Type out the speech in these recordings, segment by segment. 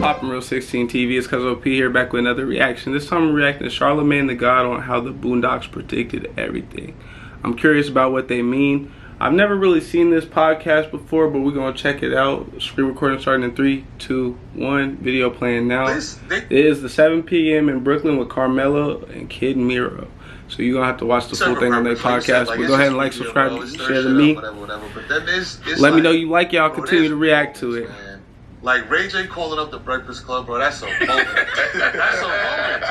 poppin' Real 16 TV? It's Cuz OP here, back with another reaction. This time I'm reacting to Charlamagne tha God on how the Boondocks predicted everything. I'm curious about what they mean. I've never really seen this podcast before, but we're gonna check it out. Screen recording starting in 3, 2, 1. Video playing now. It is the 7 p.m. in Brooklyn with Carmelo and Kid Mero. So you're gonna have to watch the full thing on their podcast. But go ahead and like, subscribe, share to me. But then let me know you like y'all. Continue to react to it. Like Ray J calling up the Breakfast Club, bro. That's a moment. That's a moment.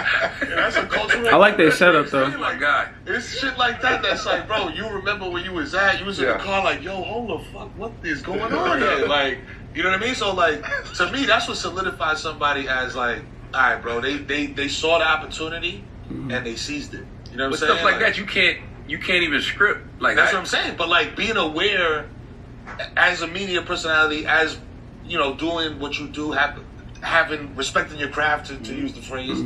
That's a cultural. I like their setup though. Oh my God, it's shit like that. That's like, bro. You remember where you was at? You was in the car, like, yo, hold the fuck, what is going on here? Like, you know what I mean? So like, to me, that's what solidifies somebody as like, all right, bro. They saw the opportunity and they seized it. You know what I'm saying? Stuff like that, you can't even script. Like that's what I'm saying. But like being aware as a media personality, as you know, doing what you do, having respecting your craft to use the phrase,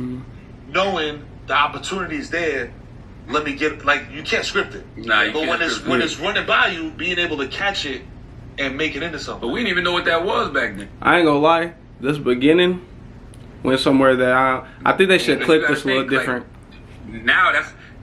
knowing the opportunity is there. Let me get you can't script it. Nah, you but can't when it's running by you, being able to catch it and make it into something. But we didn't even know what that was back then. I ain't gonna lie, this beginning went somewhere that I think they should clip this a little different. Like, now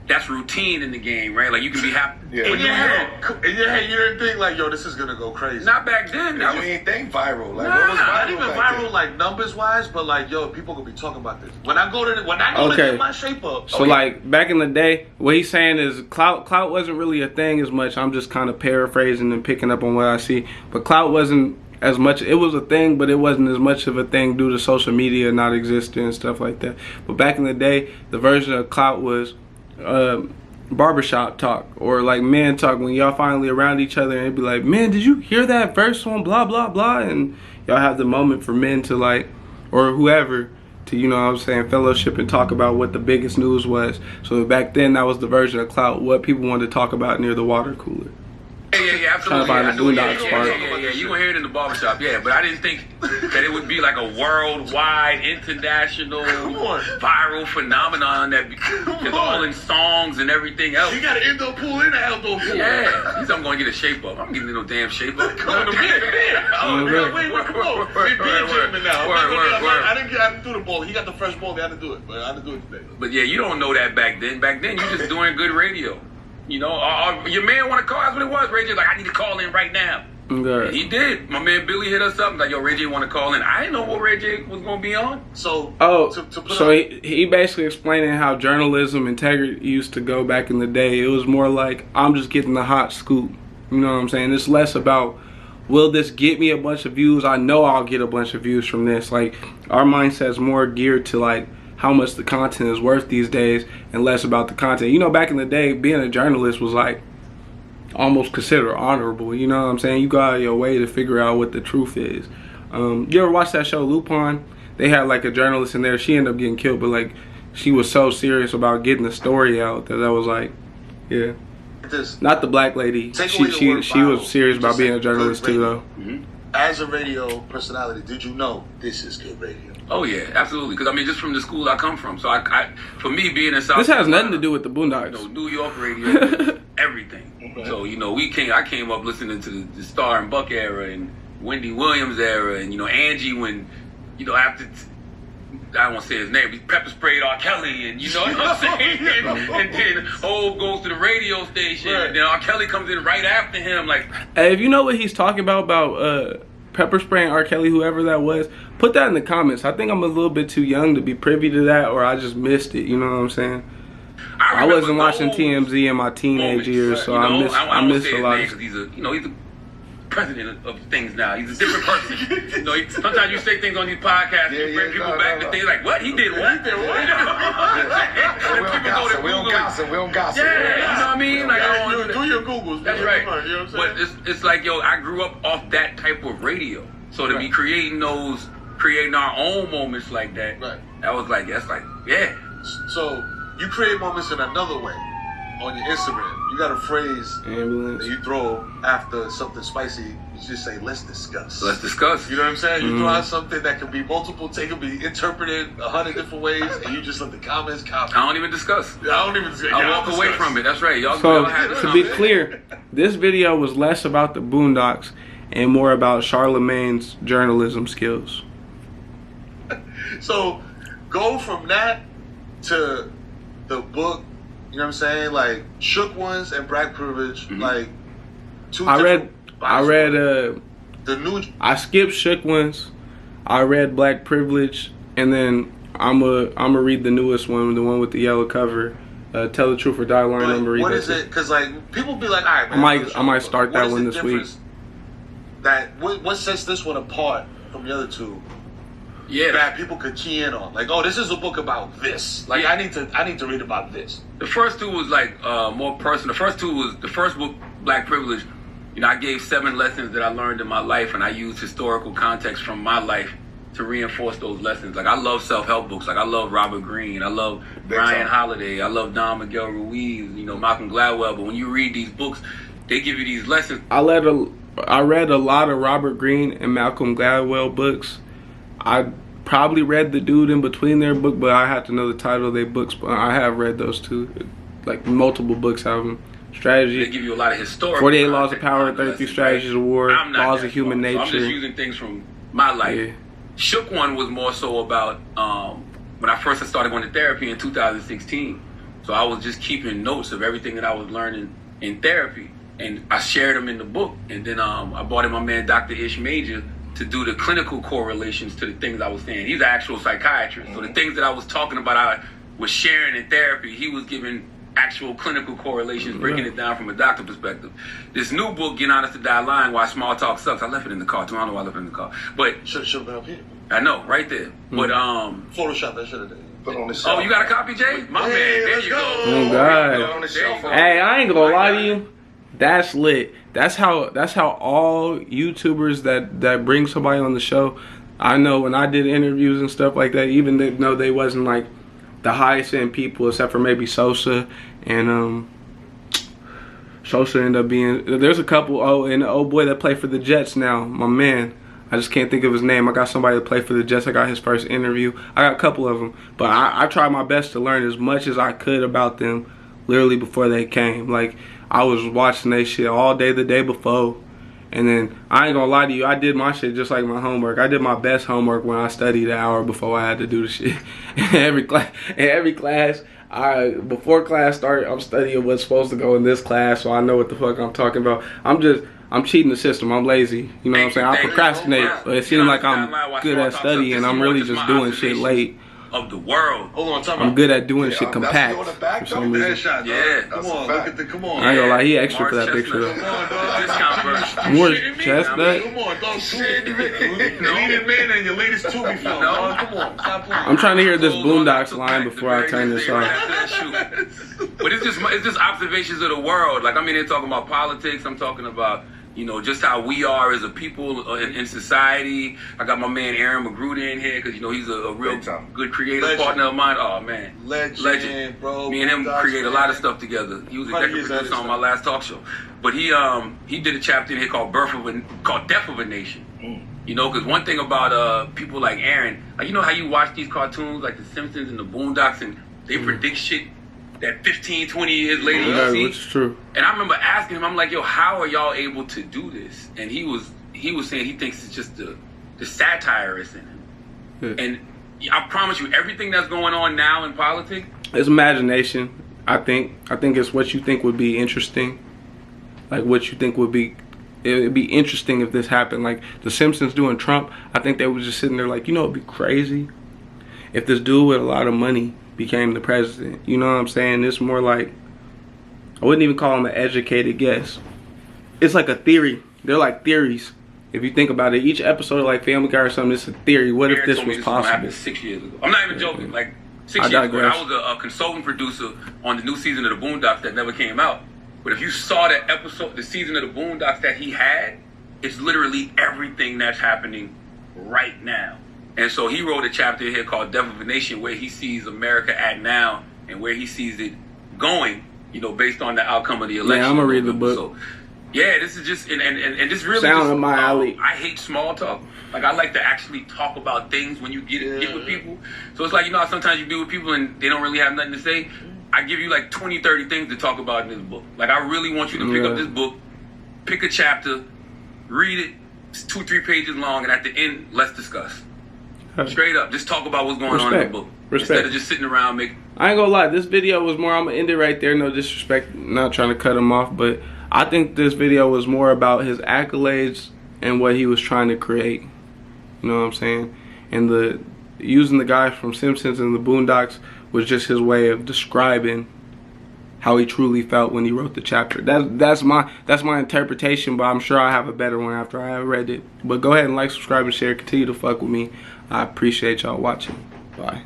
that's routine in the game, right? Like you can be happy. Yeah. In your head, you didn't think like, yo, this is gonna go crazy. Not back then. You ain't think viral. Like, nah, what was viral? Not even viral, like numbers wise, but like, yo, people gonna be talking about this. When I go to get my shape up. So like back in the day, what he's saying is clout wasn't really a thing as much. I'm just kind of paraphrasing and picking up on what I see. But clout wasn't as much. It was a thing, but it wasn't as much of a thing due to social media not existing and stuff like that. But back in the day, the version of clout was barbershop talk or like man talk when y'all finally around each other and it'd be like, man, did you hear that first one, blah blah blah, and y'all have the moment for men to like, or whoever, to, you know what I'm saying, fellowship and talk about what the biggest news was. So back then that was the version of clout, what people wanted to talk about near the water cooler. Yeah, absolutely. Yeah, you gonna hear it in the barbershop, but I didn't think that it would be like a worldwide, international, viral phenomenon that is all in songs and everything else. You got an indoor pool and an outdoor pool. Yeah, I'm gonna get a shape up. I'm getting no damn shape up. Come on, I didn't do the ball. He got the fresh ball. I didn't do it, but I didn't do it today. But yeah, you don't know that back then. Back then, you just doing good radio. You know, your man want to call. That's what it was. Ray J like, I need to call in right now. Okay. He did. My man Billy hit us up like, yo, Ray J want to call in. I didn't know what Ray J was gonna be on. So he basically explaining how journalism integrity used to go back in the day. It was more like, I'm just getting the hot scoop. You know what I'm saying? It's less about, will this get me a bunch of views? I know I'll get a bunch of views from this. Like, our mindset's more geared to like how much the content is worth these days and less about the content. You know, back in the day, being a journalist was like almost considered honorable. You know what I'm saying? You go out of your way to figure out what the truth is. You ever watch that show Lupin? They had like a journalist in there. She ended up getting killed, but like she was so serious about getting the story out that I was like, yeah. Not the black lady. She was serious about being a journalist too, though. As a radio personality, did you know this is good radio? Oh yeah, absolutely. Because I mean, just from the school I come from, so I for me being in South, this has nothing to do with the Boondocks. You know, New York radio, everything. Okay. So you know, I came up listening to the Star and Buck era and Wendy Williams era, and you know Angie when, you know, after I don't want to say his name, he pepper sprayed R. Kelly, and you know what I'm saying, and then Hov goes to the radio station, and then R. Kelly comes in right after him, like. Hey, if you know what he's talking about pepper spraying R. Kelly, whoever that was, put that in the comments. I think I'm a little bit too young to be privy to that, or I just missed it. You know what I'm saying? I wasn't watching TMZ in my teenage years, so I missed a lot. Because he's a president of things now. He's a different person. You know, sometimes you say things on these podcasts and bring people back to things like, what? He did what? We don't gossip. Yeah, you know what I mean? Like, do your Googles. That's right. You know what I'm saying? But it's like, yo, I grew up off that type of radio. So to be creating our own moments like that, that was like, that's like, yeah. So you create moments in another way on your Instagram. You got a phrase that you throw after something spicy. You just say, let's discuss. Let's discuss. You know what I'm saying? You throw out something that can be multiple, can be interpreted 100 different ways, and you just let the comments comment. I don't even discuss. I walk away from it. That's right. Y'all to be clear, this video was less about the Boondocks and more about Charlamagne's journalism skills. So go from that to the book. You know what I'm saying? Like Shook Ones and Black Privilege. Like two. I read. the new. I skipped Shook Ones. I read Black Privilege, and then I'ma read the newest one, the one with the yellow cover. Tell the Truth or Die Lying. I'm gonna read what that is it? Because like people be like, all right, man, I might start that one this week. What sets this one apart from the other two? Yeah, that people could key in on. Like, oh, this is a book about this. Like, I need to read about this. The first two was like more personal. The first book, Black Privilege. You know, I gave 7 lessons that I learned in my life, and I used historical context from my life to reinforce those lessons. Like, I love self-help books. Like, I love Robert Greene. I love Ryan Holiday. I love Don Miguel Ruiz. You know, Malcolm Gladwell. But when you read these books, they give you these lessons. I read a lot of Robert Greene and Malcolm Gladwell books. I probably read the dude in between their book, but I have to know the title of their books. But I have read those two, like multiple books out of them. Strategy. They give you a lot of historical. 48 Laws of Power, 33 Strategies of War, Laws of Human Nature. So I'm just using things from my life. Yeah. Shook One was more so about when I first started going to therapy in 2016. So I was just keeping notes of everything that I was learning in therapy, and I shared them in the book. And then I brought in my man Dr. Ish Major to do the clinical correlations to the things I was saying. He's an actual psychiatrist. So the things that I was talking about, I was sharing in therapy. He was giving actual clinical correlations, breaking it down from a doctor perspective. This new book, Get Honest to Die Lying, Why Small Talk Sucks. I left it in the car too. I don't know why I left it in the car. But should have been up here. I know, right there. But Photoshop that shit have put on the shelf. Oh, you got a copy, Jay? My man, there you go. Oh God. Hey, I ain't gonna lie to you. That's lit. That's how all YouTubers that bring somebody on the show. I know when I did interviews and stuff like that, even though they wasn't like the highest end people, except for maybe Sosa, and Sosa ended up being. There's a couple. Oh, and the old boy that played for the Jets now, my man. I just can't think of his name. I got somebody to play for the Jets. I got his first interview. I got a couple of them, but I tried my best to learn as much as I could about them, literally before they came. Like I was watching they shit all day the day before. And then, I ain't gonna lie to you, I did my shit just like my homework. I did my best homework when I studied an hour before I had to do the shit. In every class, before class started, I'm studying what's supposed to go in this class, so I know what the fuck I'm talking about. I'm cheating the system. I'm lazy. You know what I'm saying? I procrastinate, but it seems like I'm good at studying. I'm really just doing shit late. Of the world. Hold on, time I'm good at doing shit compact. For some reason. Yeah. Come on, look at the, come on. I ain't gonna lie, he extra for that picture though. Morris Chestnut. Come on, dog. The leading man and your latest Tubi film. Come on, stop playing. I'm trying to hear this Boondocks line before I turn this off. But it's just observations of the world. Like, I mean, they're talking about politics. I'm talking about, you know, just how we are as a people in society. I got my man Aaron Magruder in here because, you know, he's a real good creative partner of mine. Oh, man. Legend. Bro. Me and him create a lot of stuff together. He was executive producer on my last talk show. But he did a chapter in here called Death of a Nation. You know, because one thing about people like Aaron, like, you know how you watch these cartoons like The Simpsons and The Boondocks, and they predict shit that 15, 20 years later you see. Which is true. And I remember asking him, I'm like, yo, how are y'all able to do this? And he was saying he thinks it's just the satirist in him. Yeah. And I promise you, everything that's going on now in politics, it's imagination. I think it's what you think would be interesting. Like what you think would be. It'd be interesting if this happened. Like the Simpsons doing Trump. I think they were just sitting there like, you know, it'd be crazy if this dude with a lot of money became the president. You know what I'm saying? It's more like, I wouldn't even call him an educated guess. It's like a theory. They're like theories. If you think about it, each episode of like Family Guy or something, it's a theory. What if this was possible? 6 years ago. I'm not even joking. Like 6 years ago, I was a consultant producer on the new season of the Boondocks that never came out. But if you saw that episode, the season of the Boondocks that he had, it's literally everything that's happening right now. And so he wrote a chapter here called Death of a Nation, where he sees America at now and where he sees it going, you know, based on the outcome of the election. Yeah, I'm gonna read the book. So, yeah, this is just, and this really sound of my alley. I hate small talk. Like, I like to actually talk about things when you get with people. So it's like, you know how sometimes you be with people and they don't really have nothing to say? I give you like 20, 30 things to talk about in this book. Like, I really want you to pick up this book, pick a chapter, read it. It's 2-3 pages long, and at the end, let's discuss. Straight up, just talk about what's going on in the book. Instead of just sitting around making. I ain't gonna lie, this video was more, I'm gonna end it right there, no disrespect, not trying to cut him off, but I think this video was more about his accolades and what he was trying to create. You know what I'm saying? And using the guy from Simpsons and the Boondocks was just his way of describing how he truly felt when he wrote the chapter. That's my interpretation, but I'm sure I have a better one after I read it. But go ahead and like, subscribe, and share. Continue to fuck with me. I appreciate y'all watching. Bye.